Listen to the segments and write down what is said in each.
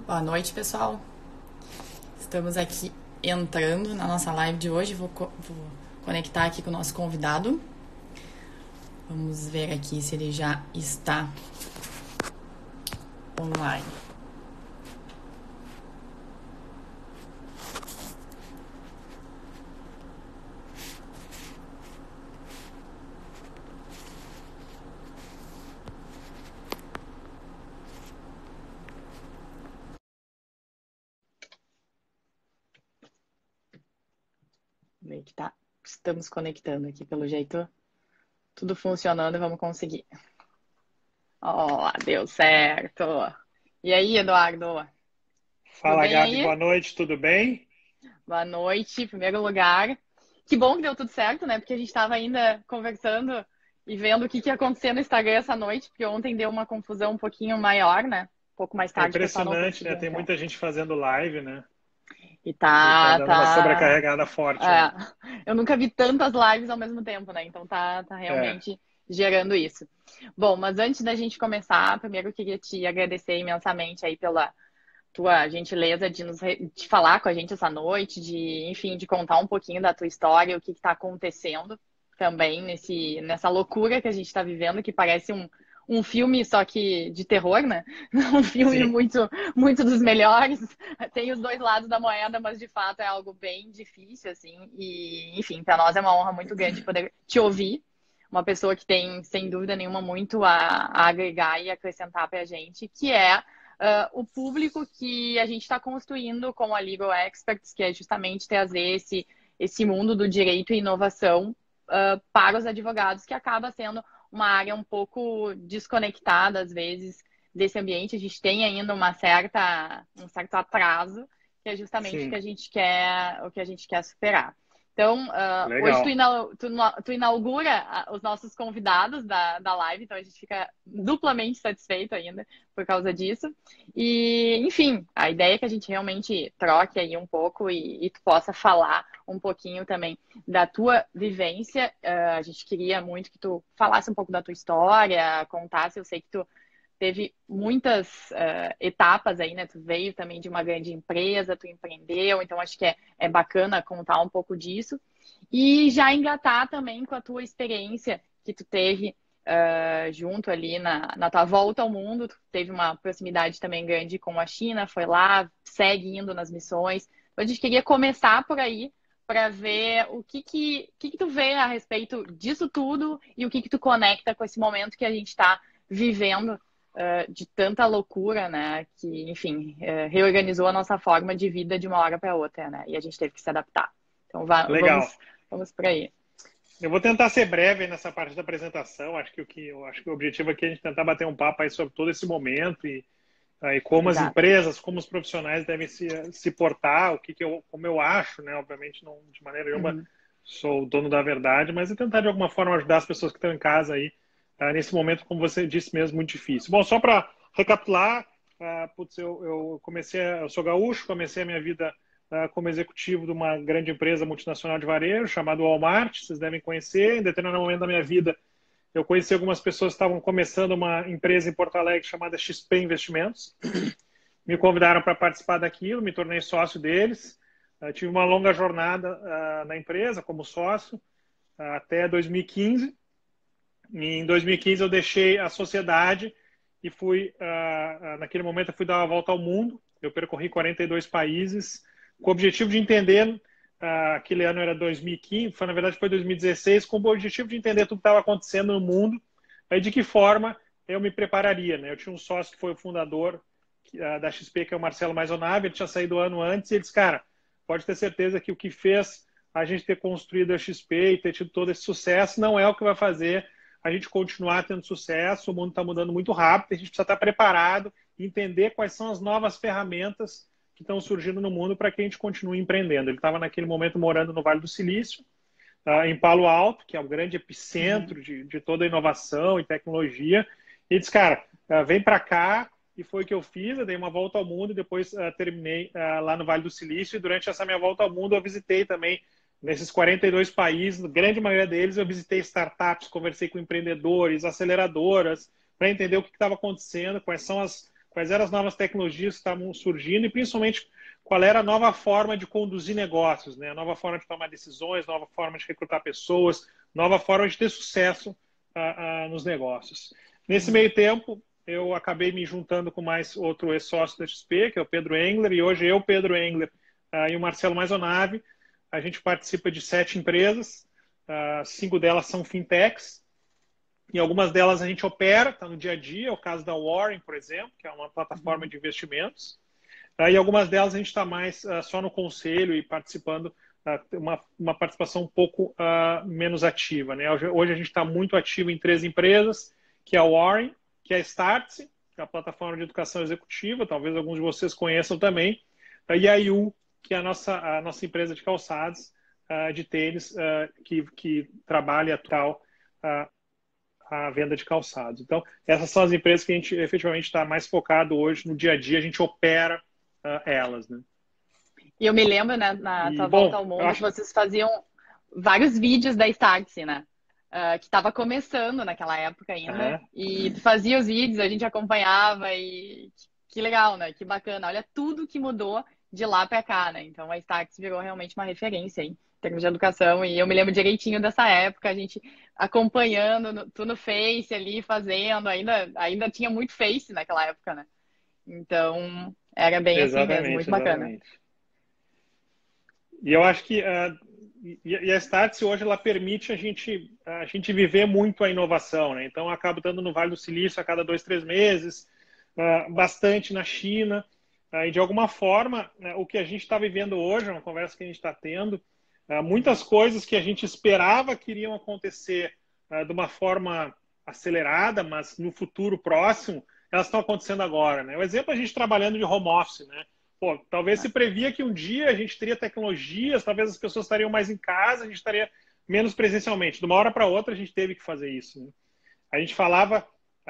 Boa noite, pessoal. Estamos aqui entrando na nossa live de hoje. Vou conectar aqui com o nosso convidado. Vamos ver aqui se ele já está online. Conectar. Estamos conectando aqui, pelo jeito, tudo funcionando e vamos conseguir. Ó, deu certo. E aí, Eduardo? Tudo Fala, bem Gabi, boa aí? noite, tudo bem? Boa noite, em primeiro lugar. Que bom que deu tudo certo, né? Porque a gente estava ainda conversando e vendo o que ia acontecer no Instagram essa noite, porque ontem deu uma confusão um pouquinho maior, né? Um pouco mais É tarde o pessoal não impressionante, né? conseguiu Tem entrar. muita gente fazendo live, né? E E tá tá, dando uma tá. sobrecarregada forte É, aí. eu nunca vi tantas lives ao mesmo tempo, né? Então tá É, realmente gerando isso. Bom, mas antes da gente começar, primeiro eu queria te agradecer imensamente aí pela tua gentileza de falar com a gente essa noite, enfim, de contar um pouquinho da tua história, o que está acontecendo também nessa loucura que a gente está vivendo, que parece um filme só que de terror, né? Um filme sim. muito dos melhores. Tem os dois lados da moeda, mas de fato é algo bem difícil, assim. E, enfim, para nós é uma honra muito grande poder te ouvir. Uma pessoa que tem, sem dúvida nenhuma, muito a agregar e acrescentar para a gente, que é o público que a gente está construindo com a Legal Experts, que é justamente trazer esse mundo do direito e inovação para os advogados, que acaba sendo uma área um pouco desconectada, às vezes, desse ambiente. A gente tem ainda um certo atraso, que é justamente Sim, o que a gente quer superar. Então, hoje legal. tu inaugura os nossos convidados da live, então a gente fica duplamente satisfeito ainda por causa disso. E, enfim, a ideia é que a gente realmente troque aí um pouco e tu possa falar um pouquinho também da tua vivência. A gente queria muito que tu falasse um pouco da tua história, contasse. Eu sei que tu teve muitas etapas aí, né? Tu veio também de uma grande empresa, tu empreendeu, então acho que é bacana contar um pouco disso. E já engatar também com a tua experiência que tu teve junto ali na tua volta ao mundo. Tu teve uma proximidade também grande com a China, foi lá, segue indo nas missões. Então, a gente queria começar por aí para ver o que tu vê a respeito disso tudo e o que tu conecta com esse momento que a gente está vivendo de tanta loucura, né? Que, enfim, reorganizou a nossa forma de vida de uma hora para outra, né? E a gente teve que se adaptar. Então, Legal. vamos por aí. Eu vou tentar ser breve nessa parte da apresentação. Eu acho que o objetivo aqui é a gente tentar bater um papo aí sobre todo esse momento e como as Exato. empresas, como os profissionais devem se portar, como eu acho, né? Obviamente, não de maneira nenhuma Uhum. sou o dono da verdade, mas é tentar de alguma forma ajudar as pessoas que estão em casa aí, nesse momento, como você disse mesmo, muito difícil. Bom, só para recapitular, eu sou gaúcho, comecei a minha vida como executivo de uma grande empresa multinacional de varejo chamada Walmart, vocês devem conhecer. Em determinado momento da minha vida, eu conheci algumas pessoas que estavam começando uma empresa em Porto Alegre chamada XP Investimentos. Me convidaram para participar daquilo, me tornei sócio deles. Tive uma longa jornada na empresa como sócio até 2015. Em 2015 eu deixei a sociedade e naquele momento eu fui dar uma volta ao mundo. Eu percorri 42 países com o objetivo de entender, aquele ano era 2015, na verdade foi 2016, com o objetivo de entender tudo que estava acontecendo no mundo e de que forma eu me prepararia. Né? Eu tinha um sócio que foi o fundador da XP, que é o Marcelo Maisonave, ele tinha saído um ano antes e ele disse, cara, pode ter certeza que o que fez a gente ter construído a XP e ter tido todo esse sucesso não é o que vai fazer a gente continuar tendo sucesso. O mundo está mudando muito rápido, a gente precisa estar preparado e entender quais são as novas ferramentas que estão surgindo no mundo para que a gente continue empreendendo. Ele estava naquele momento morando no Vale do Silício, em Palo Alto, que é o grande Uhum. epicentro de toda a inovação e tecnologia. E disse, cara, vem para cá. E foi o que eu fiz. Eu dei uma volta ao mundo e depois terminei lá no Vale do Silício. E durante essa minha volta ao mundo, eu visitei também nesses 42 países, na grande maioria deles, eu visitei startups, conversei com empreendedores, aceleradoras, para entender o que estava acontecendo, quais eram as novas tecnologias que estavam surgindo e principalmente qual era a nova forma de conduzir negócios, né? A nova forma de tomar decisões, nova forma de recrutar pessoas, nova forma de ter sucesso nos negócios. Nesse meio tempo, eu acabei me juntando com mais outro ex-sócio da XP, que é o Pedro Engler, e hoje eu, Pedro Engler, e o Marcelo Maisonave, a gente participa de 7 empresas, 5 delas são fintechs, e algumas delas a gente opera, está no dia a dia, é o caso da Warren, por exemplo, que é uma plataforma de investimentos, e algumas delas a gente está mais só no conselho e participando, uma participação um pouco menos ativa, né? Hoje a gente está muito ativo em 3 empresas, que é a Warren, que é a Startse, que é a plataforma de educação executiva, talvez alguns de vocês conheçam também, e a IU, que é a nossa empresa de calçados, de tênis, que trabalha a venda de calçados. Então, essas são as empresas que a gente efetivamente está mais focado hoje, no dia a dia, a gente opera elas, né? E eu me lembro, né, na tua volta ao mundo, que vocês faziam vários vídeos da Startse, né? Que estava começando naquela época ainda. E tu fazia os vídeos, a gente acompanhava e que legal, né? Que bacana. Olha tudo que mudou de lá para cá, né? Então a Startse virou realmente uma referência em termos de educação. E eu me lembro direitinho dessa época, a gente acompanhando, tu no Face ali, fazendo. Ainda tinha muito Face naquela época, né? Então era bem assim mesmo, muito bacana. E eu acho que e a Startse hoje ela permite a gente viver muito a inovação, né? Então eu acabo estando no Vale do Silício a cada 2, 3 meses, bastante na China, e de alguma forma o que a gente está vivendo hoje, uma conversa que a gente está tendo, muitas coisas que a gente esperava que iriam acontecer de uma forma acelerada, mas no futuro próximo, elas estão acontecendo agora, né? O exemplo é a gente trabalhando de home office, né? Pô, talvez se previa que um dia a gente teria tecnologias, talvez as pessoas estariam mais em casa, a gente estaria menos presencialmente. De uma hora para outra a gente teve que fazer isso, né? A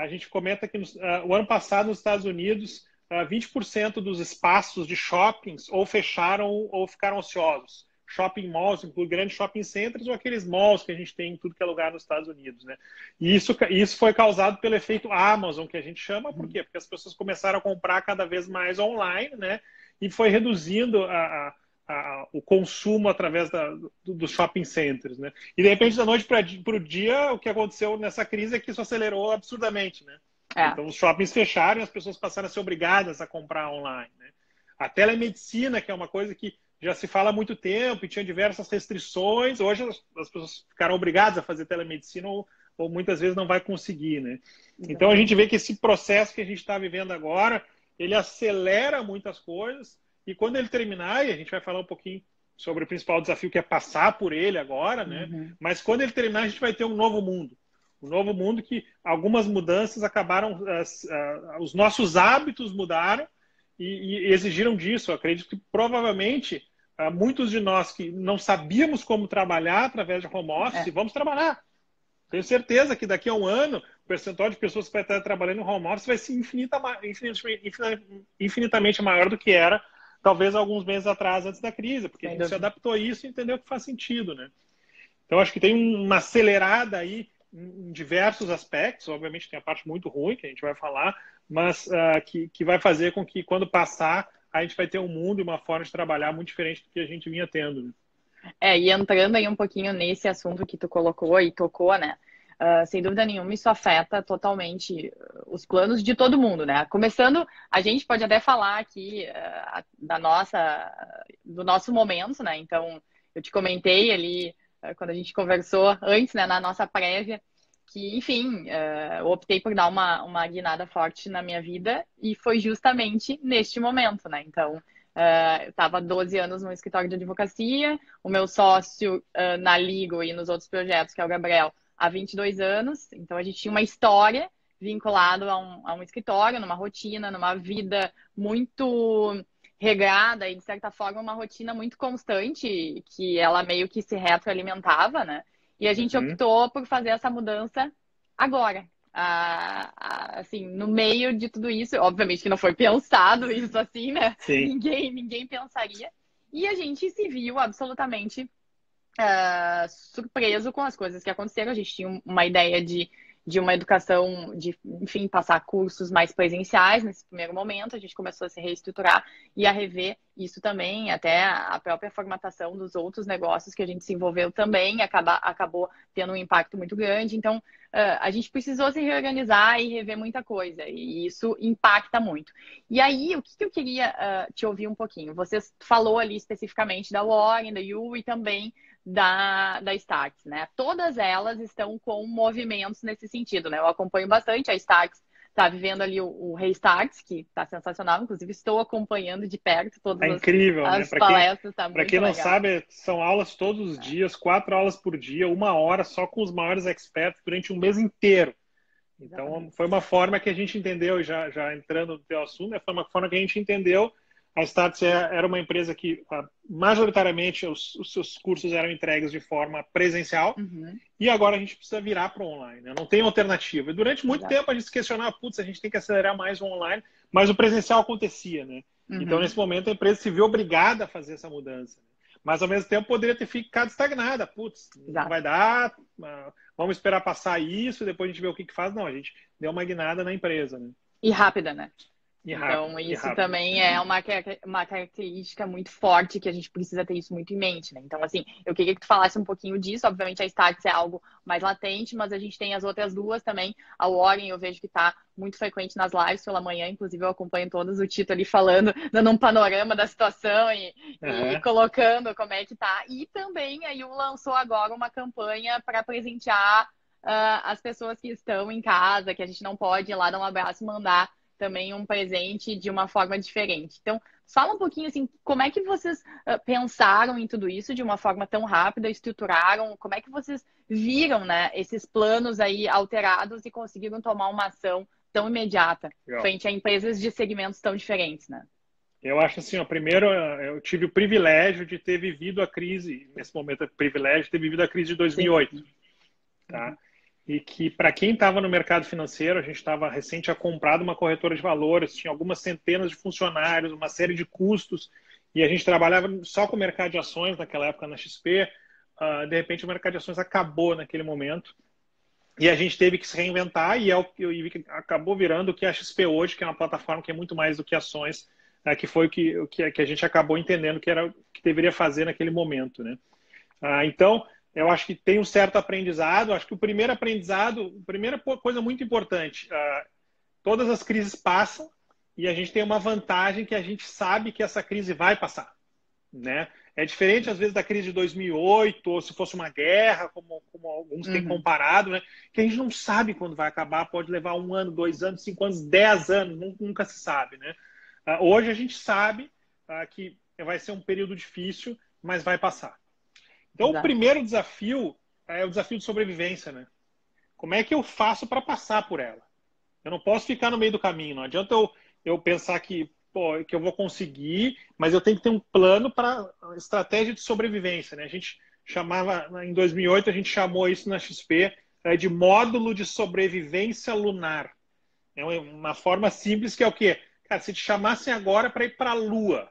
gente comenta que o ano passado nos Estados Unidos, 20% dos espaços de shoppings ou fecharam ou ficaram ociosos. Shopping malls, inclui grandes shopping centers ou aqueles malls que a gente tem em tudo que é lugar nos Estados Unidos, né? E isso foi causado pelo efeito Amazon, que a gente chama, por quê? Porque as pessoas começaram a comprar cada vez mais online, né? E foi reduzindo o consumo através dos shopping centers, né? E de repente, da noite para o dia, o que aconteceu nessa crise é que isso acelerou absurdamente, né? Então, os shoppings fecharam e as pessoas passaram a ser obrigadas a comprar online, né? A telemedicina, que é uma coisa que já se fala há muito tempo e tinha diversas restrições, hoje as pessoas ficaram obrigadas a fazer telemedicina ou muitas vezes não vai conseguir, né? Então, a gente vê que esse processo que a gente está vivendo agora, ele acelera muitas coisas e quando ele terminar, e a gente vai falar um pouquinho sobre o principal desafio que é passar por ele agora, né? Mas quando ele terminar, a gente vai ter um novo mundo. Um novo mundo que algumas mudanças acabaram, os nossos hábitos mudaram e exigiram disso. Eu acredito que provavelmente muitos de nós que não sabíamos como trabalhar através de home office, vamos trabalhar. Tenho certeza que daqui a um ano o percentual de pessoas que vai estar trabalhando no home office vai ser infinitamente maior do que era talvez alguns meses atrás, antes da crise, porque a gente se adaptou a isso e entendeu que faz sentido, né? Então, acho que tem uma acelerada aí em diversos aspectos. Obviamente tem a parte muito ruim, que a gente vai falar, mas que vai fazer com que, quando passar, a gente vai ter um mundo e uma forma de trabalhar muito diferente do que a gente vinha tendo, né? E entrando aí um pouquinho nesse assunto que tu colocou e tocou, né? Sem dúvida nenhuma, isso afeta totalmente os planos de todo mundo, né? Começando, a gente pode até falar aqui do nosso momento, né? Então, eu te comentei ali, quando a gente conversou antes, né, na nossa prévia, que, enfim, eu optei por dar uma guinada forte na minha vida e foi justamente neste momento, né? Então, eu estava 12 anos no escritório de advocacia, o meu sócio na Ligo e nos outros projetos, que é o Gabriel, há 22 anos. Então, a gente tinha uma história vinculada a um escritório, numa rotina, numa vida muito regrada e, de certa forma, uma rotina muito constante, que ela meio que se retroalimentava, né? E a gente optou por fazer essa mudança agora. Assim, no meio de tudo isso, obviamente que não foi pensado isso assim, né? Ninguém pensaria. E a gente se viu absolutamente surpreso com as coisas que aconteceram. A gente tinha uma ideia de de uma educação, de, enfim, passar cursos mais presenciais nesse primeiro momento. A gente começou a se reestruturar e a rever isso também, até a própria formatação dos outros negócios que a gente se envolveu também acabou tendo um impacto muito grande. Então, a gente precisou se reorganizar e rever muita coisa, e isso impacta muito. E aí, o que eu queria te ouvir um pouquinho? Você falou ali especificamente da Warren, da You e também da Starks, né? Todas elas estão com movimentos nesse sentido, né? Eu acompanho bastante, a Starks está vivendo ali o Restarts, que está sensacional, inclusive estou acompanhando de perto É todas incrível, né? as palestras, está Para muito quem não legal. sabe, são aulas todos os dias, 4 aulas por dia, 1 hora só com os maiores experts durante um mês inteiro. Então, Exatamente. foi uma forma que a gente entendeu, já entrando no teu assunto, né, foi uma forma que a gente entendeu. A Starts era uma empresa que, majoritariamente, os seus cursos eram entregues de forma presencial, Uhum, e agora a gente precisa virar para o online, né? Não tem alternativa. E durante muito exato. tempo a gente se questionava, putz, a gente tem que acelerar mais o online, mas o presencial acontecia, né? Então, Uhum, nesse momento, a empresa se viu obrigada a fazer essa mudança. Mas, ao mesmo tempo, poderia ter ficado estagnada. Putz, não exato. vai dar, vamos esperar passar isso, depois a gente vê o que faz. Não, a gente deu uma guinada na empresa, né? E rápida, né? E rápido, Então, e isso rápido. também é uma característica muito forte que a gente precisa ter isso muito em mente, né? Então, assim, eu queria que tu falasse um pouquinho disso. Obviamente, a Starts é algo mais latente, mas a gente tem as outras duas também. A Warren, eu vejo que está muito frequente nas lives pela manhã, inclusive eu acompanho todas, o Tito ali falando, dando um panorama da situação e Uhum. colocando como é que tá. E também a Yu lançou agora uma campanha para presentear as pessoas que estão em casa, que a gente não pode ir lá dar um abraço e mandar também um presente de uma forma diferente. Então, fala um pouquinho assim, como é que vocês pensaram em tudo isso de uma forma tão rápida, estruturaram, como é que vocês viram, né, esses planos aí alterados e conseguiram tomar uma ação tão imediata Legal. frente a empresas de segmentos tão diferentes, né? Eu acho assim, ó, primeiro eu tive o privilégio de ter vivido a crise, nesse momento é privilégio, de ter vivido a crise de Sim. 2008, tá? Uhum. E que para quem estava no mercado financeiro, a gente estava recente tinha comprado uma corretora de valores, tinha algumas centenas de funcionários, uma série de custos, e a gente trabalhava só com o mercado de ações naquela época na XP. De repente o mercado de ações acabou naquele momento e a gente teve que se reinventar e acabou virando o que é a XP hoje, que é uma plataforma que é muito mais do que ações, que foi o que a gente acabou entendendo que era o que deveria fazer naquele momento, né? Então, eu acho que tem um certo aprendizado. Acho que o primeiro aprendizado, a primeira coisa muito importante, todas as crises passam e a gente tem uma vantagem que a gente sabe que essa crise vai passar, né? É diferente, às vezes, da crise de 2008, ou se fosse uma guerra, como alguns têm Uhum. comparado, né? Que a gente não sabe quando vai acabar, pode levar 1 ano, 2 anos, 5 anos, 10 anos, nunca se sabe, né? Hoje a gente sabe que vai ser um período difícil, mas vai passar. Então, o Exato. primeiro desafio é o desafio de sobrevivência, né? Como é que eu faço para passar por ela? Eu não posso ficar no meio do caminho. Não adianta eu pensar que, pô, que eu vou conseguir, mas eu tenho que ter um plano para estratégia de sobrevivência, né? A gente chamava, em 2008, a gente chamou isso na XP de módulo de sobrevivência lunar. É uma forma simples que é o quê? Cara, se te chamassem agora para ir para a Lua,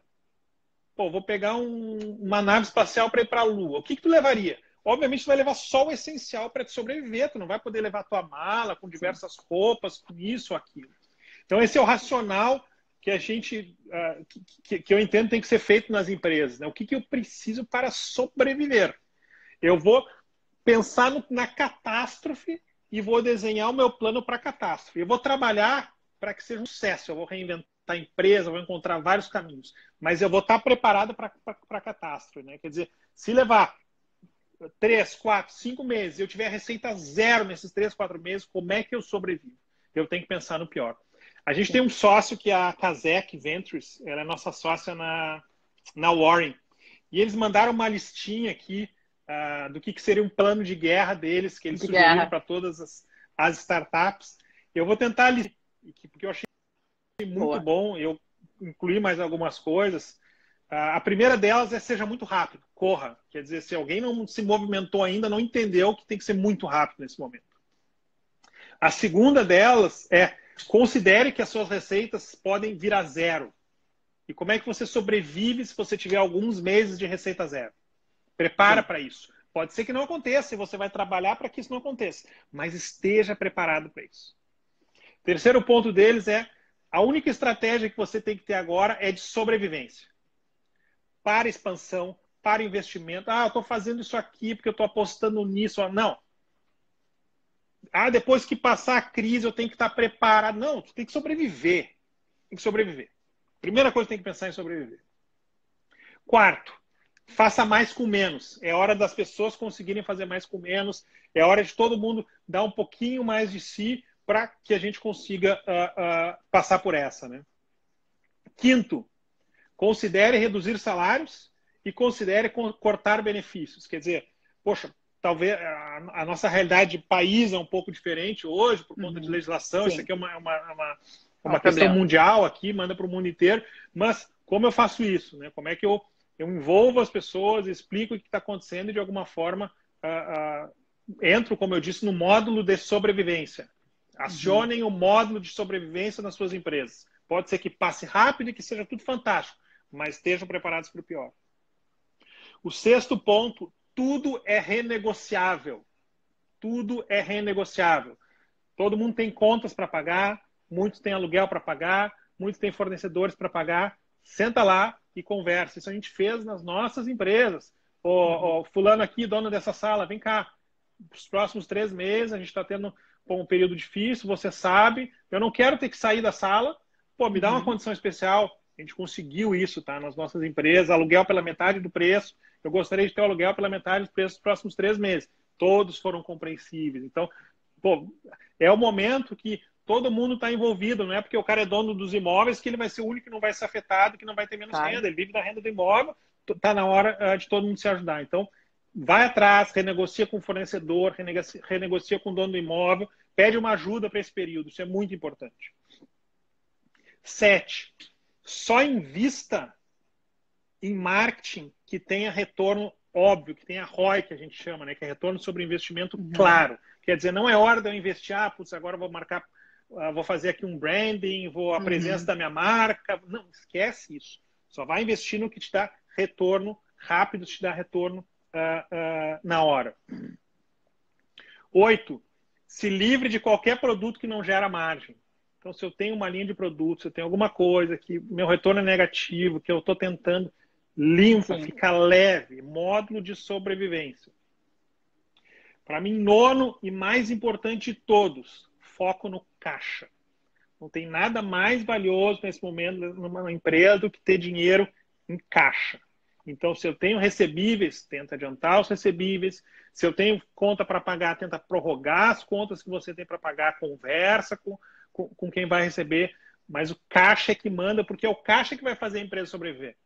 pô, vou pegar uma nave espacial para ir para a Lua. O que tu levaria? Obviamente, tu vai levar só o essencial para te sobreviver. Tu não vai poder levar tua mala com Sim. diversas roupas, com isso ou aquilo. Então, esse é o racional que a gente, que eu entendo tem que ser feito nas empresas. Né? O que eu preciso para sobreviver? Eu vou pensar na catástrofe e vou desenhar o meu plano para a catástrofe. Eu vou trabalhar para que seja um sucesso. Eu vou reinventar a empresa, vou encontrar vários caminhos. Mas eu vou estar preparado para a catástrofe. Né? Quer dizer, se levar 3, 4, 5 meses e eu tiver receita zero nesses 3, 4 meses, como é que eu sobrevivo? Eu tenho que pensar no pior. A gente tem Sim. um sócio que é a Kazek Ventures, ela é nossa sócia na Warren. E eles mandaram uma listinha aqui do que seria um plano de guerra deles, que eles De sugeriram guerra. para todas as startups. Eu vou tentar listar, porque eu achei muito Boa. bom, eu incluí mais algumas coisas. A primeira delas é seja muito rápido, corra. Quer dizer, se alguém não se movimentou ainda, não entendeu que tem que ser muito rápido nesse momento. A segunda delas é considere que as suas receitas podem vir a zero. E como é que você sobrevive se você tiver alguns meses de receita zero? Prepara Sim. para isso. Pode ser que não aconteça e você vai trabalhar para que isso não aconteça, mas esteja preparado para isso. Terceiro ponto deles é a única estratégia que você tem que ter agora é de sobrevivência. Para expansão, para investimento. Eu estou fazendo isso aqui porque eu estou apostando nisso. Não. Depois que passar a crise eu tenho que estar preparado. Não, tu tem que sobreviver. Tem que sobreviver. Primeira coisa que tem que pensar em sobreviver. Quarto, faça mais com menos. É hora das pessoas conseguirem fazer mais com menos. É hora de todo mundo dar um pouquinho mais de si para que a gente consiga passar por essa, né? Quinto, considere reduzir salários e considere cortar benefícios. Quer dizer, poxa, talvez a nossa realidade de país é um pouco diferente hoje por conta de legislação. Sim. Isso aqui é uma questão mundial aqui, manda para o mundo inteiro. Mas como eu faço isso, né? Como é que eu envolvo as pessoas, explico o que está acontecendo e de alguma forma entro, como eu disse, no módulo de sobrevivência. Acionem o módulo de sobrevivência nas suas empresas. Pode ser que passe rápido e que seja tudo fantástico, mas estejam preparados para o pior. O sexto ponto, tudo é renegociável. Tudo é renegociável. Todo mundo tem contas para pagar, muitos têm aluguel para pagar, muitos têm fornecedores para pagar. Senta lá e conversa. Isso a gente fez nas nossas empresas. Fulano aqui, dono dessa sala, vem cá. Os próximos 3 meses a gente está tendo um período difícil, você sabe. Eu não quero ter que sair da sala. Me dá uma condição especial. A gente conseguiu isso, tá? Nas nossas empresas, aluguel pela metade do preço. Eu gostaria de ter o aluguel pela metade do preço nos próximos 3 meses. Todos foram compreensíveis. Então, é o momento que todo mundo está envolvido. Não é porque o cara é dono dos imóveis que ele vai ser o único que não vai ser afetado, que não vai ter menos renda. Ele vive da renda do imóvel. Está na hora de todo mundo se ajudar. Então, vai atrás, renegocia com o fornecedor, renegocia com o dono do imóvel, pede uma ajuda para esse período. Isso é muito importante. 7. Só invista em marketing que tenha retorno óbvio, que tenha ROI, que a gente chama, né? Que é retorno sobre investimento claro. Quer dizer, não é hora de eu investir, agora eu vou marcar, vou fazer aqui um branding, a presença da minha marca. Não, esquece isso. Só vai investir no que te dá retorno rápido, te dá retorno na hora. 8. Se livre de qualquer produto que não gera margem. Então, se eu tenho uma linha de produtos, se eu tenho alguma coisa que meu retorno é negativo, que eu estou tentando, limpa, fica leve, módulo de sobrevivência. Para mim, 9º e mais importante de todos, foco no caixa. Não tem nada mais valioso nesse momento numa empresa do que ter dinheiro em caixa. Então, se eu tenho recebíveis, tenta adiantar os recebíveis. Se eu tenho conta para pagar, tenta prorrogar as contas que você tem para pagar, conversa com quem vai receber. Mas o caixa é que manda, porque é o caixa que vai fazer a empresa sobreviver.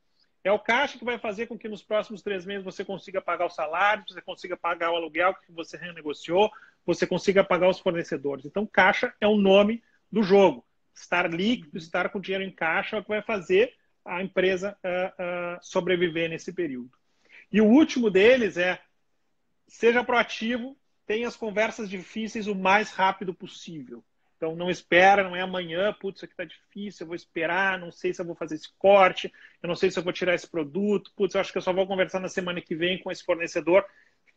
É o caixa que vai fazer com que nos próximos 3 meses você consiga pagar o salário, você consiga pagar o aluguel que você renegociou, você consiga pagar os fornecedores. Então, caixa é o nome do jogo. Estar líquido, estar com dinheiro em caixa é o que vai fazer a empresa sobreviver nesse período. E o último deles é seja proativo, tenha as conversas difíceis o mais rápido possível. Então, não espera, não é amanhã, putz, isso aqui está difícil, eu vou esperar, não sei se eu vou fazer esse corte, eu não sei se eu vou tirar esse produto, putz, eu acho que eu só vou conversar na semana que vem com esse fornecedor.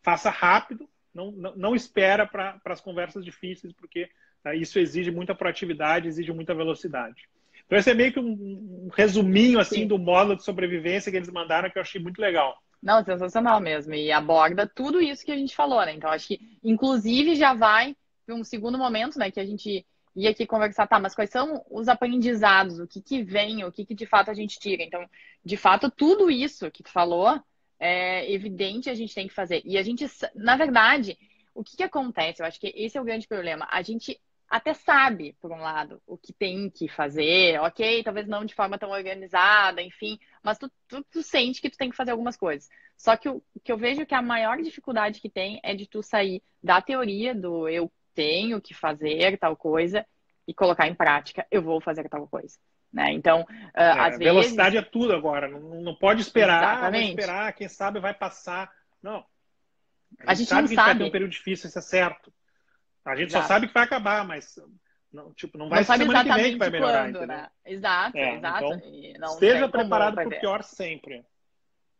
Faça rápido, não espera para as conversas difíceis, porque isso exige muita proatividade, exige muita velocidade. Então, esse é meio que um resuminho assim, do módulo de sobrevivência que eles mandaram, que eu achei muito legal. Não, sensacional mesmo. E aborda tudo isso que a gente falou, né? Então, acho que, inclusive, já vai para um segundo momento, né? Que a gente ia aqui conversar, mas quais são os aprendizados? O que vem? O que de fato a gente tira? Então, de fato, tudo isso que tu falou é evidente, a gente tem que fazer. E a gente, na verdade, o que acontece? Eu acho que esse é o grande problema. A gente até sabe, por um lado, o que tem que fazer, ok? Talvez não de forma tão organizada, enfim, mas tu sente que tu tem que fazer algumas coisas. Só que o que eu vejo que a maior dificuldade que tem é de tu sair da teoria do eu tenho que fazer tal coisa e colocar em prática, eu vou fazer tal coisa. Né? Então, às vezes... Velocidade é tudo agora, não pode esperar, vai esperar, quem sabe vai passar. Não. A gente sabe que a gente vai ter um período difícil, isso é certo. A gente só sabe que vai acabar, mas não vai ser semana que vem que vai melhorar, quando, né? Exato. Então, esteja preparado para o pior sempre.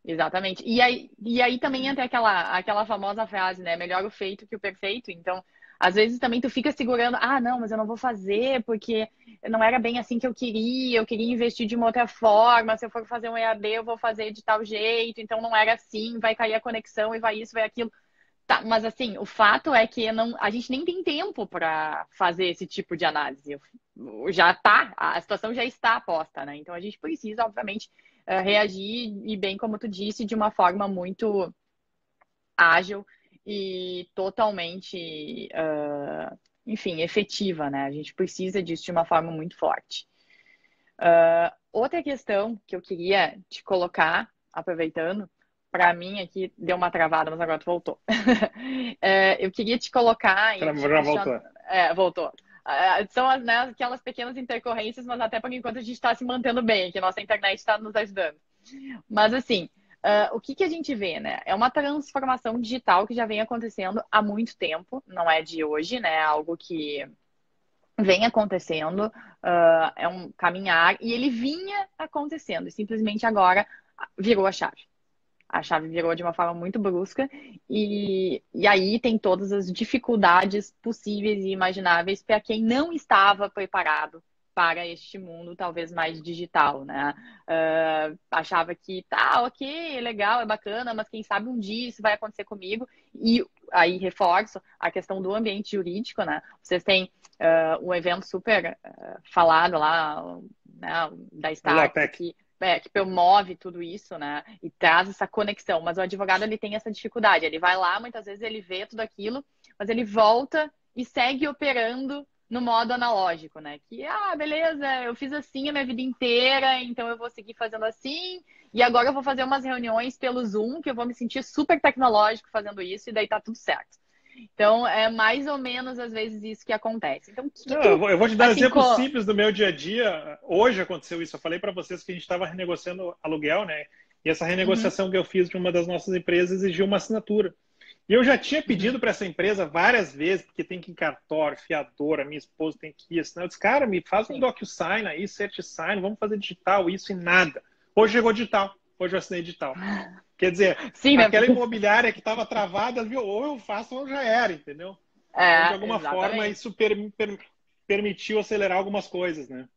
Exatamente. E aí também entra aquela famosa frase, né? Melhor o feito que o perfeito. Então, às vezes também tu fica segurando, ah, não, mas eu não vou fazer porque não era bem assim que eu queria investir de uma outra forma, se eu for fazer um EAD eu vou fazer de tal jeito, então não era assim, vai cair a conexão e vai isso, vai aquilo. Tá, mas assim, o fato é que não, a gente nem tem tempo para fazer esse tipo de análise. Já tá, a situação já está posta, né? Então a gente precisa, obviamente, reagir e bem como tu disse, de uma forma muito ágil e totalmente, enfim, efetiva, né? A gente precisa disso de uma forma muito forte. Outra questão que eu queria te colocar, aproveitando, para mim aqui deu uma travada, mas agora tu voltou. Eu queria te colocar e te Já questionar. voltou. Voltou. São as, né, aquelas pequenas intercorrências, mas até por enquanto a gente está se mantendo bem, que a nossa internet está nos ajudando. Mas assim, o que que a gente vê, né? É uma transformação digital que já vem acontecendo há muito tempo, não é de hoje, né? É algo que vem acontecendo, é um caminhar, e ele vinha acontecendo, e simplesmente agora virou a chave. A chave virou de uma forma muito brusca, e aí tem todas as dificuldades possíveis e imagináveis para quem não estava preparado para este mundo talvez mais digital, né? Achava que tá, ok, é legal, é bacana, mas quem sabe um dia isso vai acontecer comigo. E aí reforço a questão do ambiente jurídico, né? Vocês têm um evento super falado lá, né, da O Stark, LATEC. que promove tudo isso, né? E traz essa conexão. Mas o advogado, ele tem essa dificuldade. Ele vai lá, muitas vezes ele vê tudo aquilo, mas ele volta e segue operando no modo analógico, né? Que, beleza, eu fiz assim a minha vida inteira, então eu vou seguir fazendo assim, e agora eu vou fazer umas reuniões pelo Zoom, que eu vou me sentir super tecnológico fazendo isso, e daí tá tudo certo. Então, é mais ou menos, às vezes, isso que acontece. Então, o que que Não, tu, eu vou te dar um assim, exemplo simples do meu dia a dia. Hoje aconteceu isso. Eu falei para vocês que a gente estava renegociando aluguel, né? E essa Uhum, renegociação que eu fiz de uma das nossas empresas exigiu uma assinatura. E eu já tinha uhum, pedido para essa empresa várias vezes, porque tem que ir em cartório, fiadora, minha esposa tem que ir assinar. Eu disse, cara, me faz um sim. DocuSign aí, CertiSign, vamos fazer digital, isso e nada. Hoje chegou digital. Hoje eu assinei digital. Quer dizer, Sim, né? aquela imobiliária que estava travada, viu? Ou eu faço ou já era, entendeu? Então, de alguma forma, Exatamente. isso permitiu acelerar algumas coisas, né?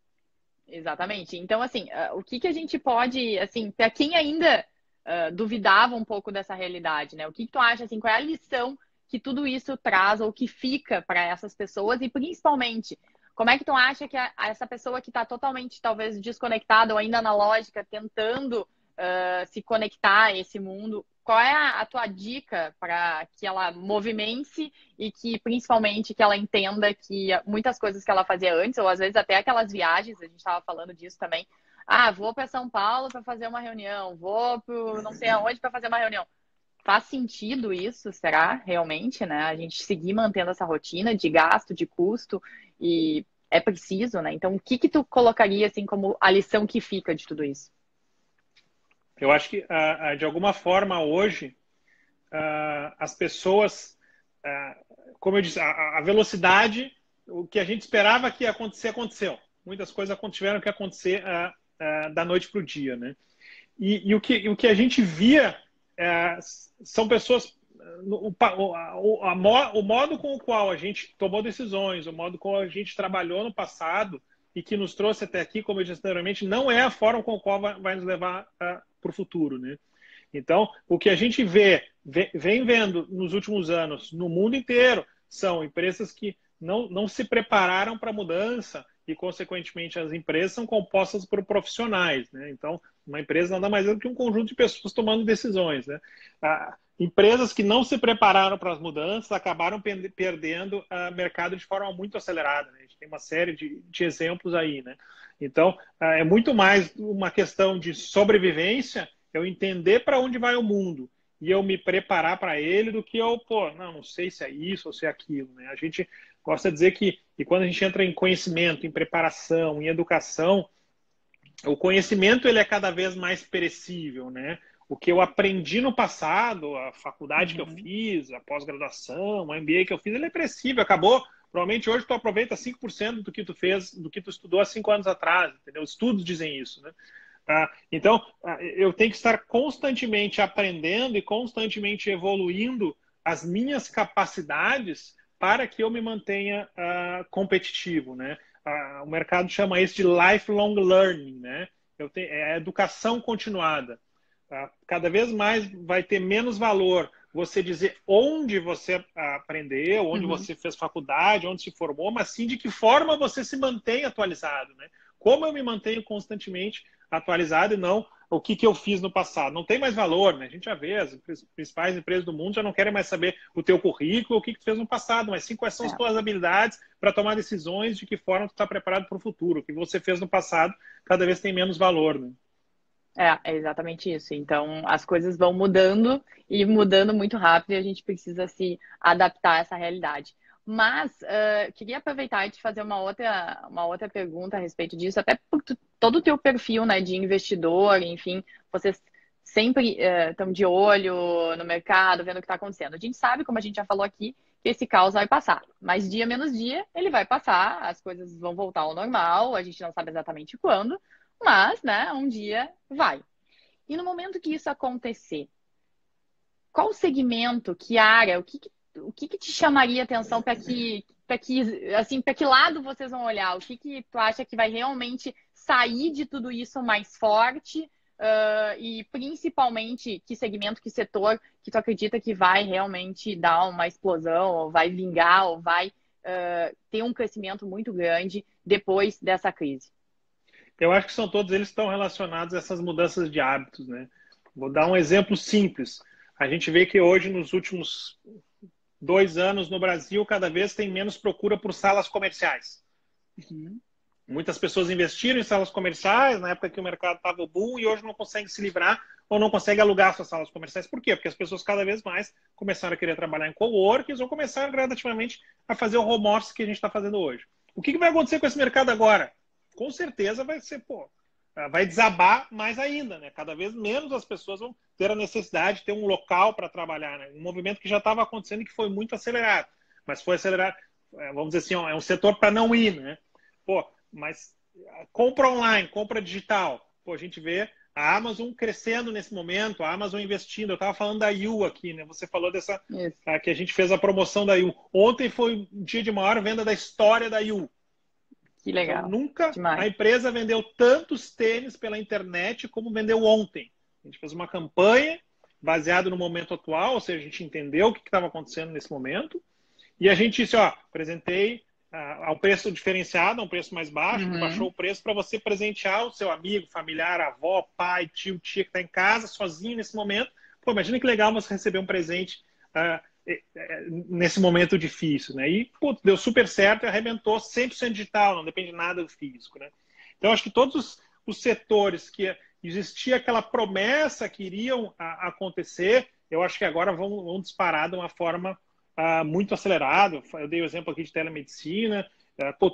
Exatamente. Então, assim, o que que a gente pode, assim, para quem ainda duvidava um pouco dessa realidade, né? O que que tu acha, assim, qual é a lição que tudo isso traz ou que fica para essas pessoas e principalmente, como é que tu acha que essa pessoa que está totalmente, talvez, desconectada ou ainda analógica, tentando se conectar a esse mundo, qual é a tua dica para que ela movimente e que principalmente que ela entenda que muitas coisas que ela fazia antes, ou às vezes até aquelas viagens, a gente estava falando disso também. Vou para São Paulo para fazer uma reunião, vou para não sei aonde para fazer uma reunião. Faz sentido isso? Será realmente, né? A gente seguir mantendo essa rotina de gasto, de custo e é preciso, né? Então, o que que tu colocaria assim como a lição que fica de tudo isso? Eu acho que, de alguma forma, hoje, as pessoas, como eu disse, a velocidade, o que a gente esperava que ia acontecer, aconteceu. Muitas coisas tiveram que acontecer da noite para o dia, né? E o que a gente via são pessoas. O modo com o qual a gente tomou decisões, o modo com a gente trabalhou no passado e que nos trouxe até aqui, como eu disse anteriormente, não é a forma com a qual vai nos levar para o futuro, né? Então, o que a gente vem vendo nos últimos anos, no mundo inteiro, são empresas que não se prepararam para a mudança e, consequentemente, as empresas são compostas por profissionais, né? Então, uma empresa nada mais é do que um conjunto de pessoas tomando decisões, né? Empresas que não se prepararam para as mudanças acabaram perdendo mercado de forma muito acelerada, né? A gente tem uma série de exemplos aí, né? Então, é muito mais uma questão de sobrevivência, eu entender para onde vai o mundo e eu me preparar para ele do que eu, não sei se é isso ou se é aquilo, né? A gente gosta de dizer que e quando a gente entra em conhecimento, em preparação, em educação, o conhecimento ele é cada vez mais perecível, né? O que eu aprendi no passado, a faculdade que eu Uhum. fiz, a pós-graduação, a MBA que eu fiz, ele é perecível, acabou. Provavelmente hoje tu aproveita 5% do que tu fez, do que tu estudou há 5 anos atrás, entendeu? Estudos dizem isso, né? Então, eu tenho que estar constantemente aprendendo e constantemente evoluindo as minhas capacidades para que eu me mantenha competitivo, né? O mercado chama isso de lifelong learning, né? É educação continuada. Cada vez mais vai ter menos valor você dizer onde você aprendeu, onde Uhum. você fez faculdade, onde se formou, mas sim de que forma você se mantém atualizado, né? Como eu me mantenho constantemente atualizado e não o que eu fiz no passado. Não tem mais valor, né? A gente já vê, as principais empresas do mundo já não querem mais saber o teu currículo, o que tu fez no passado, mas sim quais são as É. tuas habilidades para tomar decisões, de que forma tu está preparado para o futuro. O que você fez no passado cada vez tem menos valor, né? É exatamente isso. Então, as coisas vão mudando e mudando muito rápido e a gente precisa se adaptar a essa realidade. Mas, queria aproveitar e te fazer uma outra pergunta a respeito disso, até por todo o teu perfil, né, de investidor, enfim, vocês sempre estão de olho no mercado, vendo o que está acontecendo. A gente sabe, como a gente já falou aqui, que esse caos vai passar, mas dia menos dia ele vai passar, as coisas vão voltar ao normal, a gente não sabe exatamente quando, mas, né, um dia vai. E no momento que isso acontecer, qual segmento, que área, o que te chamaria atenção assim, para que lado vocês vão olhar? O que tu acha que vai realmente sair de tudo isso mais forte? E principalmente que segmento, que setor que tu acredita que vai realmente dar uma explosão, ou vai vingar, ou vai ter um crescimento muito grande depois dessa crise? Eu acho que são todos eles que estão relacionados a essas mudanças de hábitos, né? Vou dar um exemplo simples. A gente vê que hoje, nos últimos 2 anos no Brasil, cada vez tem menos procura por salas comerciais. Uhum. Muitas pessoas investiram em salas comerciais na época que o mercado estava boom e hoje não conseguem se livrar ou não conseguem alugar suas salas comerciais. Por quê? Porque as pessoas cada vez mais começaram a querer trabalhar em coworkings ou começaram gradativamente a fazer o home office que a gente está fazendo hoje. O que vai acontecer com esse mercado agora? Com certeza vai ser, vai desabar mais ainda, né? Cada vez menos as pessoas vão ter a necessidade de ter um local para trabalhar, né? Um movimento que já estava acontecendo e que foi muito acelerado, mas foi acelerado, vamos dizer assim, é um setor para não ir, né? Mas compra online, compra digital, a gente vê a Amazon crescendo nesse momento, a Amazon investindo. Eu estava falando da You aqui, né? Você falou dessa Isso. que a gente fez a promoção da You. Ontem foi o dia de maior venda da história da You. Que Então, legal. nunca Demais. a empresa vendeu tantos tênis pela internet como vendeu ontem. A gente fez uma campanha baseada no momento atual, ou seja, a gente entendeu o que estava acontecendo nesse momento. E a gente disse, apresentei ao preço diferenciado, a um preço mais baixo, que baixou Uhum. o preço para você presentear o seu amigo, familiar, avó, pai, tio, tia que está em casa, sozinho nesse momento. Imagina que legal você receber um presente nesse momento difícil, né? E, deu super certo e arrebentou 100% digital, não depende nada do físico, né? Então, acho que todos os setores que existia aquela promessa que iriam acontecer, eu acho que agora vão disparar de uma forma muito acelerada. Eu dei o exemplo aqui de telemedicina,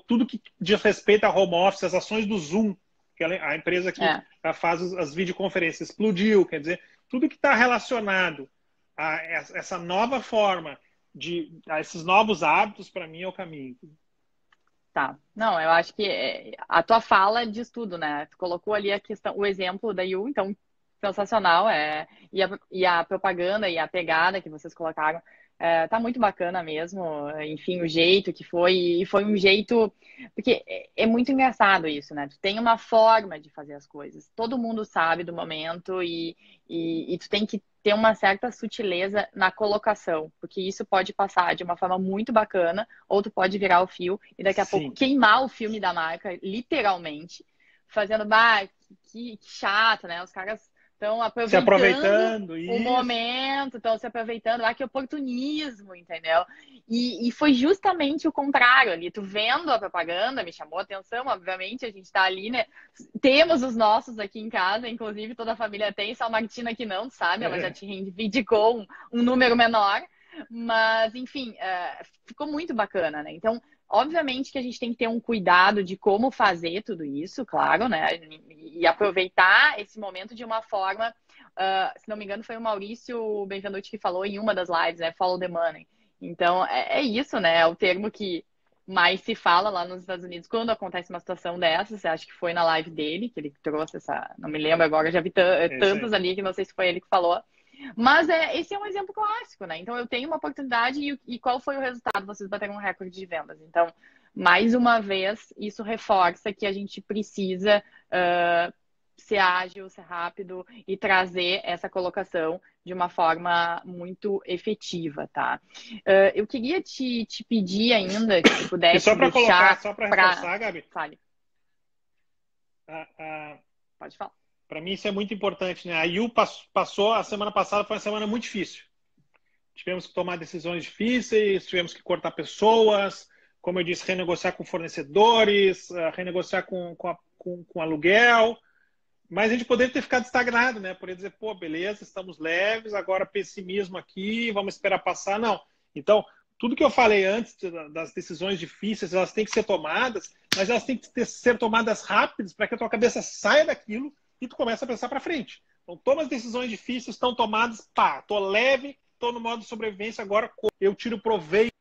tudo que diz respeito a home office, as ações do Zoom, que é a empresa que É. faz as videoconferências, explodiu, quer dizer, tudo que está relacionado a essa nova forma a esses novos hábitos, para mim, é o caminho. Tá. Não, eu acho que a tua fala diz tudo, né? Tu colocou ali a questão, o exemplo da Yu, então sensacional, e a propaganda e a pegada que vocês colocaram, tá muito bacana mesmo. Enfim, o jeito que foi, e foi um jeito, porque é muito engraçado isso, né? Tu tem uma forma de fazer as coisas. Todo mundo sabe do momento e tu tem que ter uma certa sutileza na colocação, porque isso pode passar de uma forma muito bacana, ou tu pode virar o fio e daqui a pouco Sim. queimar o filme da marca, literalmente, fazendo, que chato, né? Os caras estão Se aproveitando aproveitando, o isso. momento, estão se aproveitando, que oportunismo, entendeu? E foi justamente o contrário ali. Tu vendo a propaganda, me chamou a atenção, obviamente, a gente tá ali, né? Temos os nossos aqui em casa, inclusive toda a família tem, só a Martina que não, sabe? Ela já te reivindicou um número menor. Mas, enfim, ficou muito bacana, né? Então, obviamente que a gente tem que ter um cuidado de como fazer tudo isso, claro, né? E aproveitar esse momento de uma forma, se não me engano, foi o Maurício Benvenuti que falou em uma das lives, né? Follow the money. Então, é isso, né? É o termo que mais se fala lá nos Estados Unidos quando acontece uma situação dessa. Você acha que foi na live dele que ele trouxe essa. Não me lembro agora, já vi É isso aí. tantos ali que não sei se foi ele que falou. Mas esse é um exemplo clássico, né? Então eu tenho uma oportunidade e qual foi o resultado? Vocês bateram um recorde de vendas. Então, mais uma vez, isso reforça que a gente precisa ser ágil, ser rápido e trazer essa colocação de uma forma muito efetiva, tá? Eu queria te pedir ainda que se E pudesse só para colocar, deixar só para para... reforçar, Gabi, Fale, pode falar. para mim isso é muito importante, né? A IU passou, a semana passada foi uma semana muito difícil. Tivemos que tomar decisões difíceis, tivemos que cortar pessoas, como eu disse, renegociar com fornecedores, renegociar com aluguel. Mas a gente poderia ter ficado estagnado, né? Poderia dizer, pô, beleza, estamos leves, agora pessimismo aqui, vamos esperar passar. Não. Então, tudo que eu falei antes das decisões difíceis, elas têm que ser tomadas, mas elas têm que ser tomadas rápidas para que a tua cabeça saia daquilo e tu comece a pensar para frente. Então, toma as decisões difíceis, estão tomadas, pá, tô leve, tô no modo de sobrevivência, agora eu tiro proveito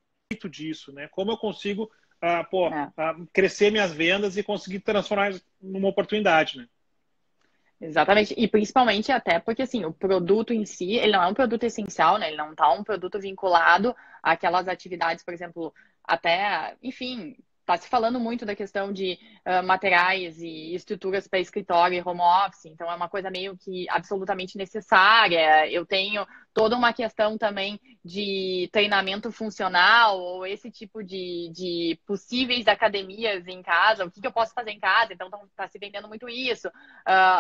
disso, né? Como eu consigo crescer minhas vendas e conseguir transformar isso numa oportunidade, né? Exatamente, e principalmente até porque assim, o produto em si, ele não é um produto essencial, né? Ele não tá um produto vinculado àquelas atividades, por exemplo, até, enfim, tá se falando muito da questão de materiais e estruturas para escritório e home office, então é uma coisa meio que absolutamente necessária. Eu tenho toda uma questão também de treinamento funcional ou esse tipo de possíveis academias em casa, o que eu posso fazer em casa, então tá se vendendo muito isso.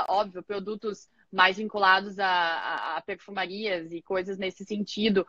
Óbvio, produtos mais vinculados a perfumarias e coisas nesse sentido,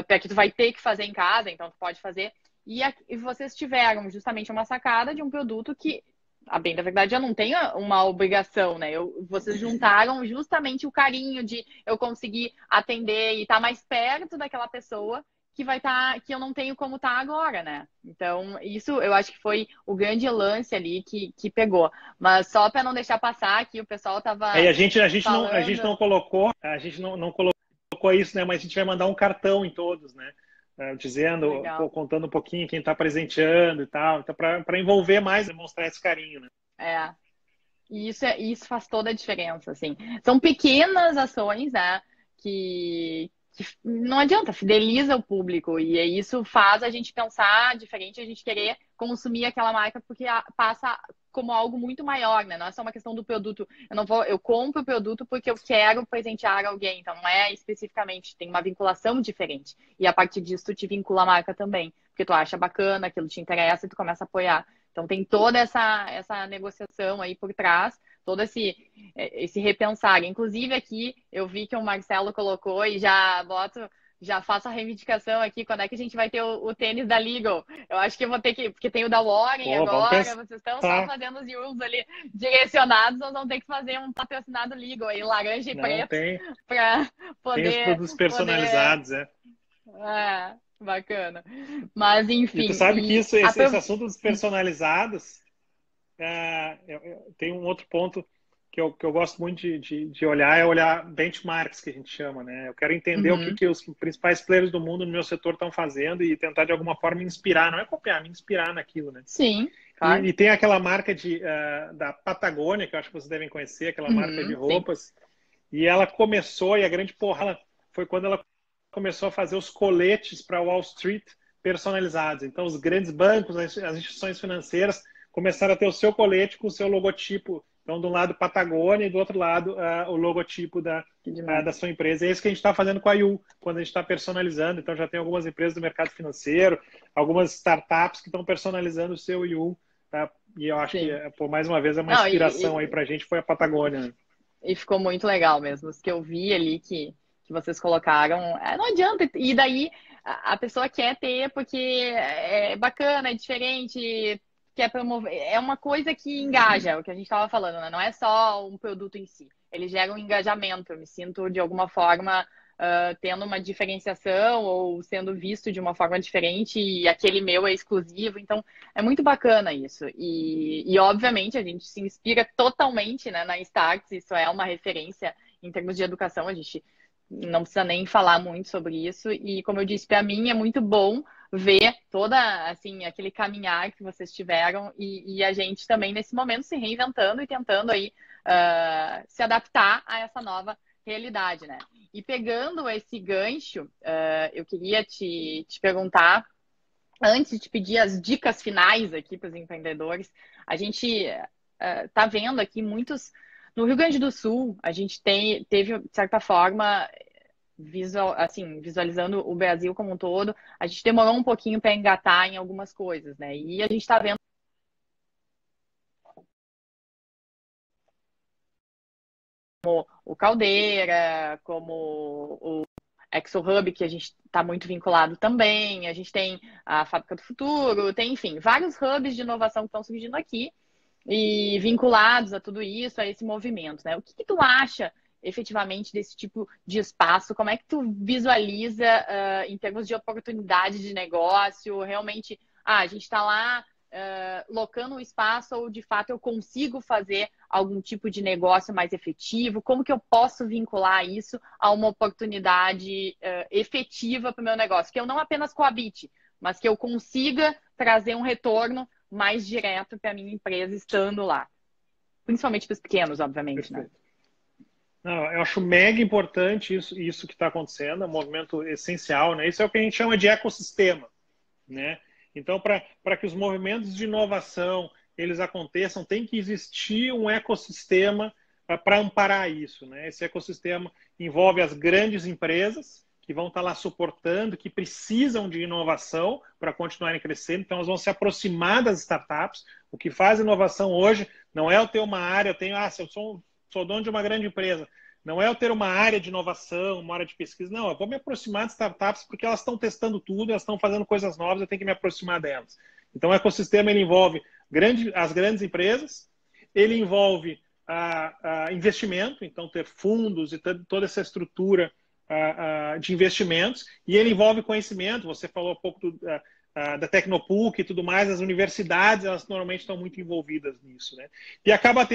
para que tu vai ter que fazer em casa, então tu pode fazer. E vocês tiveram justamente uma sacada de um produto que, a bem da verdade, eu não tenho uma obrigação, né? Vocês juntaram justamente o carinho de eu conseguir atender e estar mais perto daquela pessoa que vai estar, que eu não tenho como estar agora, né? Então, isso eu acho que foi o grande lance ali que pegou. Mas só para não deixar passar que o pessoal E tava a gente não falando. colocou, a gente não colocou isso, né? Mas a gente vai mandar um cartão em todos, né? Dizendo, pô, Legal. contando um pouquinho quem está presenteando e tal, então, para envolver mais, demonstrar esse carinho, né? É. E isso faz toda a diferença, assim. São pequenas ações, né? Que não adianta, fideliza o público. E isso faz a gente pensar diferente, a gente querer consumir aquela marca, porque passa como algo muito maior, né? Não é só uma questão do produto. Eu compro o produto porque eu quero presentear alguém. Então, não é especificamente, tem uma vinculação diferente. E a partir disso, tu te vincula a marca também. Porque tu acha bacana, aquilo te interessa e tu começa a apoiar. Então tem toda essa negociação aí por trás, todo esse repensar. Inclusive aqui eu vi que o Marcelo colocou e já faço a reivindicação aqui, quando é que a gente vai ter o tênis da Legal? Eu acho que eu vou ter que, porque tem o da Warren Pô, vamos agora, vocês estão só pensar. fazendo os rules ali direcionados, nós vamos ter que fazer um patrocinado Legal aí, laranja e Não, preto, tem, para tem os produtos poder, personalizados, é. bacana. Mas E tu enfim, sabe que e isso, esse assunto dos personalizados, tem um outro ponto que eu gosto muito de olhar, é olhar benchmarks, que a gente chama, né? Eu quero entender o que, Uhum. que os principais players do mundo no meu setor estão fazendo e tentar, de alguma forma, me inspirar. Não é copiar, me inspirar naquilo, né? Sim, claro. E tem aquela marca da Patagônia, que eu acho que vocês devem conhecer, aquela marca de Uhum, sim. roupas. E ela começou, e a grande porrada foi quando ela começou a fazer os coletes para Wall Street personalizados. Então, os grandes bancos, as instituições financeiras começaram a ter o seu colete com o seu logotipo. Então, de um lado, Patagônia e do outro lado, o logotipo Que demais. da sua empresa. É isso que a gente está fazendo com a IU, quando a gente está personalizando. Então, já tem algumas empresas do mercado financeiro, algumas startups que estão personalizando o seu IU. Tá? E eu acho que, Sim. por mais uma vez, é uma Não, inspiração aí para a gente, foi a Patagônia. Né? e ficou muito legal mesmo. Os que eu vi ali que vocês colocaram, não adianta. E daí a pessoa quer ter porque é bacana, é diferente, quer promover. É uma coisa que engaja, o que a gente estava falando, né? Não é só um produto em si. Ele gera um engajamento. Eu me sinto, de alguma forma, tendo uma diferenciação ou sendo visto de uma forma diferente e aquele meu é exclusivo. Então, é muito bacana isso. E obviamente, a gente se inspira totalmente, né, na Starts. Isso é uma referência em termos de educação. A gente não precisa nem falar muito sobre isso. E como eu disse, para mim é muito bom ver toda assim aquele caminhar que vocês tiveram e a gente também nesse momento se reinventando e tentando aí se adaptar a essa nova realidade, né? E pegando esse gancho, eu queria te perguntar, antes de te pedir as dicas finais aqui para os empreendedores, a gente está vendo aqui muitos. No Rio Grande do Sul, a gente teve, de certa forma, visualizando o Brasil como um todo, a gente demorou um pouquinho para engatar em algumas coisas, né? E a gente está vendo como o Caldeira, como o ExoHub, que a gente está muito vinculado também, a gente tem a Fábrica do Futuro, tem, enfim, vários hubs de inovação que estão surgindo aqui e vinculados a tudo isso, a esse movimento, né? O que tu acha efetivamente desse tipo de espaço? Como é que tu visualiza em termos de oportunidade de negócio? Realmente, a gente está lá locando um espaço ou de fato eu consigo fazer algum tipo de negócio mais efetivo? Como que eu posso vincular isso a uma oportunidade efetiva para o meu negócio? Que eu não apenas coabite, mas que eu consiga trazer um retorno mais direto para a minha empresa estando lá. Principalmente para os pequenos, obviamente, né? Perfeito. Não, eu acho mega importante isso que está acontecendo, é um movimento essencial, né? Isso é o que a gente chama de ecossistema, né? Então, para que os movimentos de inovação eles aconteçam, tem que existir um ecossistema para amparar isso, né? Esse ecossistema envolve as grandes empresas que vão estar lá suportando, que precisam de inovação para continuarem crescendo, então elas vão se aproximar das startups. O que faz inovação hoje não é eu ter uma área, se eu sou dono de uma grande empresa, não é eu ter uma área de inovação, uma área de pesquisa. Não, eu vou me aproximar de startups porque elas estão testando tudo, elas estão fazendo coisas novas, eu tenho que me aproximar delas. Então, o ecossistema ele envolve as grandes empresas, ele envolve investimento, então ter fundos e toda essa estrutura de investimentos, e ele envolve conhecimento. Você falou um pouco da Tecnopuc e tudo mais, as universidades elas normalmente estão muito envolvidas nisso, né? E acaba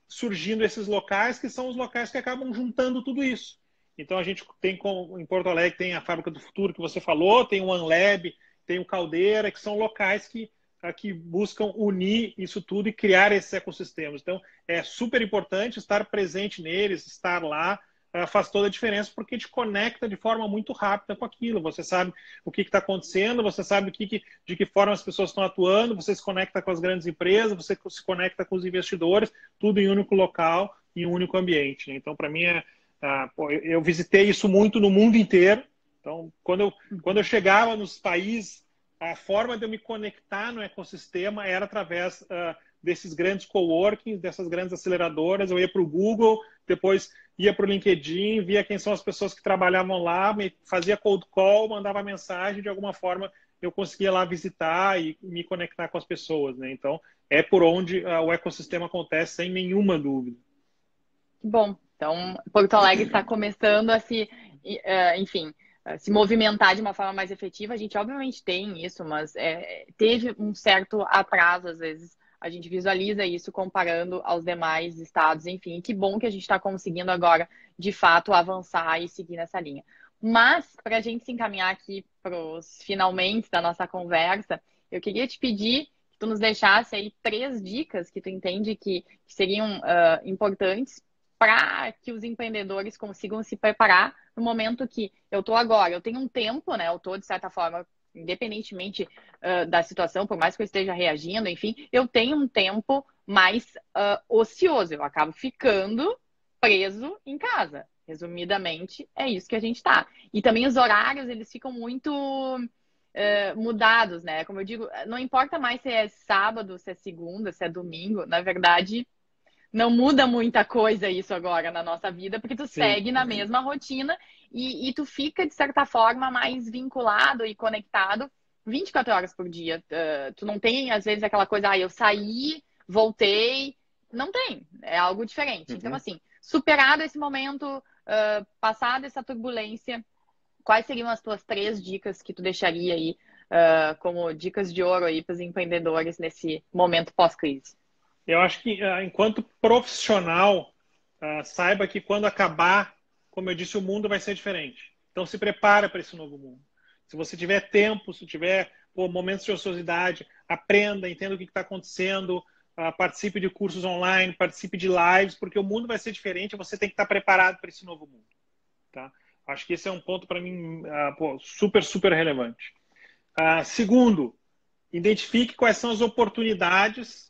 surgindo esses locais que são os locais que acabam juntando tudo isso. Então a gente tem em Porto Alegre tem a Fábrica do Futuro que você falou, tem o OneLab, tem o Caldeira, que são locais que buscam unir isso tudo e criar esses ecossistemas. Então é super importante estar presente neles, estar lá. Faz toda a diferença porque te conecta de forma muito rápida com aquilo. Você sabe o que está acontecendo, você sabe de que forma as pessoas estão atuando, você se conecta com as grandes empresas, você se conecta com os investidores, tudo em um único local, em um único ambiente. Então, para mim, eu visitei isso muito no mundo inteiro. Então, quando eu chegava nos países, a forma de eu me conectar no ecossistema era através desses grandes coworkings, dessas grandes aceleradoras. Eu ia para o Google, depois ia para o LinkedIn, via quem são as pessoas que trabalhavam lá, fazia cold call, mandava mensagem, de alguma forma eu conseguia lá visitar e me conectar com as pessoas, né? Então, é por onde o ecossistema acontece, sem nenhuma dúvida. Que bom. Então, Porto Alegre está começando a enfim, se movimentar de uma forma mais efetiva. A gente obviamente tem isso, mas teve um certo atraso, às vezes, a gente visualiza isso comparando aos demais estados, enfim. Que bom que a gente está conseguindo agora, de fato, avançar e seguir nessa linha. Mas, para a gente se encaminhar aqui para os finalmente da nossa conversa, eu queria te pedir que tu nos deixasse aí 3 dicas que tu entende que seriam importantes para que os empreendedores consigam se preparar no momento que eu estou agora. Eu tenho um tempo, né? Eu estou, de certa forma, independentemente da situação, por mais que eu esteja reagindo, enfim, eu tenho um tempo mais ocioso. Eu acabo ficando preso em casa. Resumidamente, é isso que a gente está. E também os horários, eles ficam muito mudados, né? Como eu digo, não importa mais se é sábado, se é segunda, se é domingo. Na verdade, não muda muita coisa isso agora na nossa vida, porque tu segue na mesma rotina e tu fica, de certa forma, mais vinculado e conectado 24 horas por dia. Tu não tem, às vezes, aquela coisa, eu saí, voltei. Não tem, é algo diferente. Então, assim, superado esse momento, passado essa turbulência, quais seriam as tuas 3 dicas que tu deixaria aí como dicas de ouro aí para os empreendedores nesse momento pós-crise? Eu acho que, enquanto profissional, saiba que quando como eu disse, o mundo vai ser diferente. Então se prepara para esse novo mundo. Se você tiver tempo, se tiver momentos de ociosidade, aprenda, entenda o que está acontecendo, participe de cursos online, participe de lives, porque o mundo vai ser diferente, você tem que estar preparado para esse novo mundo. Tá? Acho que esse é um ponto para mim super, super relevante. Segundo, identifique quais são as oportunidades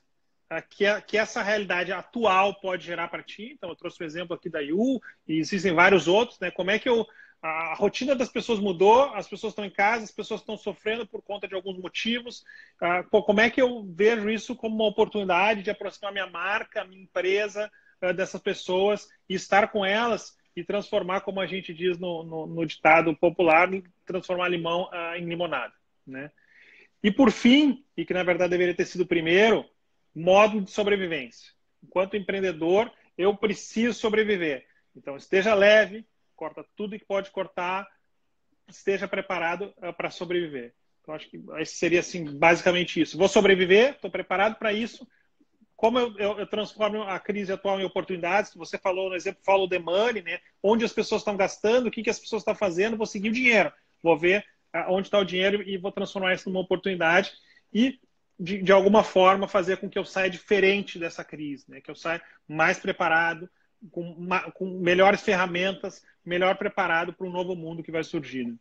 que essa realidade atual pode gerar para ti. Então, eu trouxe o exemplo aqui da IU, e existem vários outros, né? Como é que a rotina das pessoas mudou, as pessoas estão em casa, as pessoas estão sofrendo por conta de alguns motivos. Como é que eu vejo isso como uma oportunidade de aproximar minha marca, minha empresa dessas pessoas e estar com elas e transformar, como a gente diz no ditado popular, transformar limão em limonada, né? E por fim, e que na verdade deveria ter sido o primeiro, modo de sobrevivência. Enquanto empreendedor, eu preciso sobreviver. Então, esteja leve, corta tudo que pode cortar, esteja preparado para sobreviver. Então, acho que seria assim, basicamente isso. Vou sobreviver, estou preparado para isso. Como eu transformo a crise atual em oportunidades? Você falou no exemplo, follow the money, né? Onde as pessoas estão gastando, o que as pessoas estão fazendo, vou seguir o dinheiro. Vou ver onde está o dinheiro e vou transformar isso numa oportunidade e, de alguma forma, fazer com que eu saia diferente dessa crise, né? Que eu saia mais preparado, com melhores ferramentas, melhor preparado para um novo mundo que vai surgir. Né?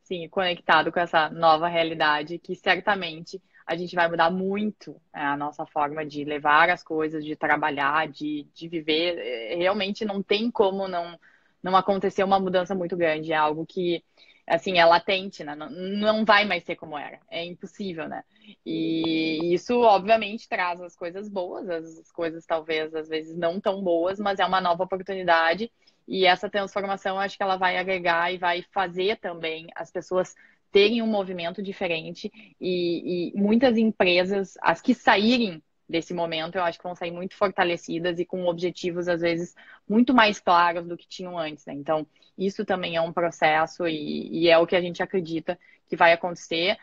Sim, conectado com essa nova realidade que certamente a gente vai mudar muito a nossa forma de levar as coisas, de trabalhar, de viver. Realmente não tem como não acontecer uma mudança muito grande. É algo que, assim, é latente, né? Não vai mais ser como era. É impossível, né? E isso, obviamente, traz as coisas boas, as coisas talvez, às vezes, não tão boas, mas é uma nova oportunidade. E essa transformação, acho que ela vai agregar e vai fazer também as pessoas terem um movimento diferente e muitas empresas, as que saírem desse momento, eu acho que vão sair muito fortalecidas e com objetivos, às vezes, muito mais claros do que tinham antes, né? Então, isso também é um processo e é o que a gente acredita que vai acontecer.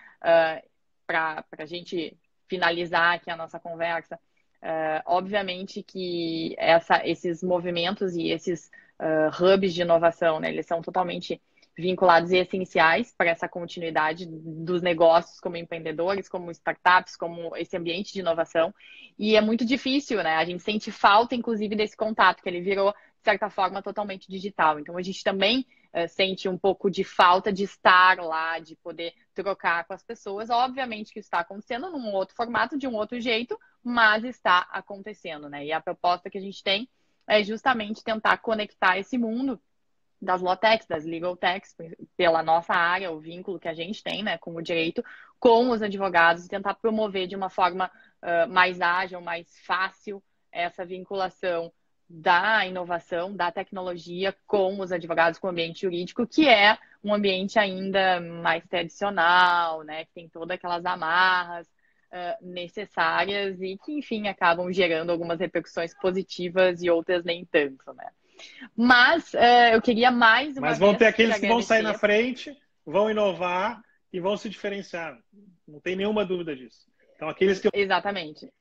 Para a gente finalizar aqui a nossa conversa, obviamente que esses movimentos e esses hubs de inovação, né, eles são totalmente vinculados e essenciais para essa continuidade dos negócios como empreendedores, como startups, como esse ambiente de inovação. E é muito difícil, né? A gente sente falta, inclusive, desse contato, que ele virou, de certa forma, totalmente digital. Então, a gente também sente um pouco de falta de estar lá, de poder trocar com as pessoas. Obviamente que isso está acontecendo num outro formato, de um outro jeito, mas está acontecendo, né? E a proposta que a gente tem é justamente tentar conectar esse mundo das Lawtechs, das Legal Techs, pela nossa área, o vínculo que a gente tem, né, com o direito, com os advogados, e tentar promover de uma forma mais ágil, mais fácil, essa vinculação da inovação, da tecnologia com os advogados, com o ambiente jurídico, que é um ambiente ainda mais tradicional, né, que tem todas aquelas amarras necessárias e que, enfim, acabam gerando algumas repercussões positivas e outras nem tanto, né. Mas eu queria mais uma Mas vão vez ter te aqueles que vão sair na agradecer. frente, vão inovar e vão se diferenciar. Não tem nenhuma dúvida disso. Então, aqueles que... Exatamente.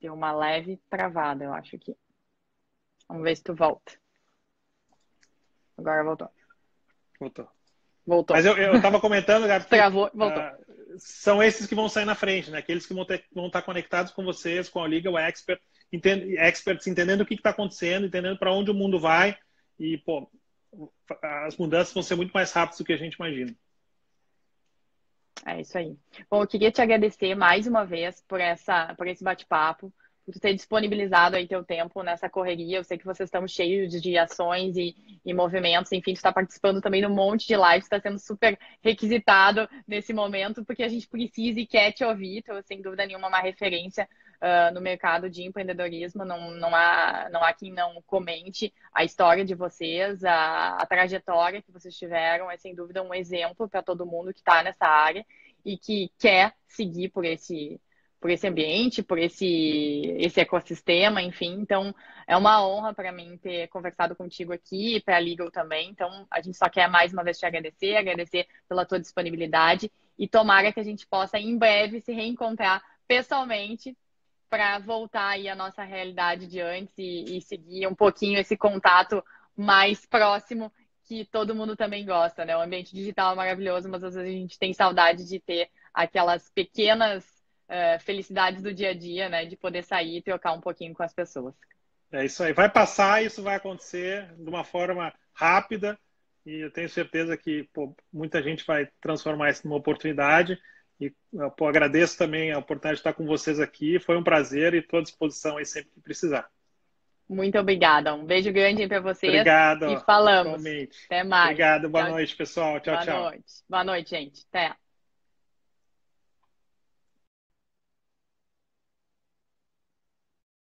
Deu uma leve travada, eu acho aqui. Vamos ver se tu volta. Agora voltou. Voltou. Voltou. Mas eu estava comentando, Gabi, que Travou, voltou. são esses que vão sair na frente, né? Aqueles que vão estar conectados com vocês, com a Legal Expert, experts, entendendo o que está acontecendo, entendendo para onde o mundo vai. E, pô, as mudanças vão ser muito mais rápidas do que a gente imagina. É isso aí. Bom, eu queria te agradecer mais uma vez por esse bate-papo, por tu ter disponibilizado aí teu tempo nessa correria. Eu sei que vocês estão cheios de ações e movimentos, enfim, tu está participando também de um monte de lives, está sendo super requisitado nesse momento, porque a gente precisa e quer te ouvir, então, sem dúvida nenhuma, uma referência no mercado de empreendedorismo. Não há quem não comente a história de vocês, a trajetória que vocês tiveram, é sem dúvida um exemplo para todo mundo que está nessa área e que quer seguir por esse ambiente, por esse ecossistema, enfim. Então, é uma honra para mim ter conversado contigo aqui, para a Legal também. Então, a gente só quer mais uma vez te agradecer pela tua disponibilidade e tomara que a gente possa em breve se reencontrar pessoalmente para voltar aí à nossa realidade de antes e seguir um pouquinho esse contato mais próximo que todo mundo também gosta, né? O ambiente digital é maravilhoso, mas às vezes a gente tem saudade de ter aquelas pequenas felicidades do dia a dia, né? De poder sair e trocar um pouquinho com as pessoas. É isso aí. Vai passar, isso vai acontecer de uma forma rápida e eu tenho certeza que pô, muita gente vai transformar isso numa oportunidade. E pô, agradeço também a oportunidade de estar com vocês aqui. Foi um prazer e estou à disposição aí sempre que precisar. Muito obrigada. Um beijo grande aí para vocês e Obrigado, falamos. igualmente. Até mais. Obrigado, boa Tchau. noite, pessoal. Tchau, Boa tchau. noite. Boa noite, gente. Até.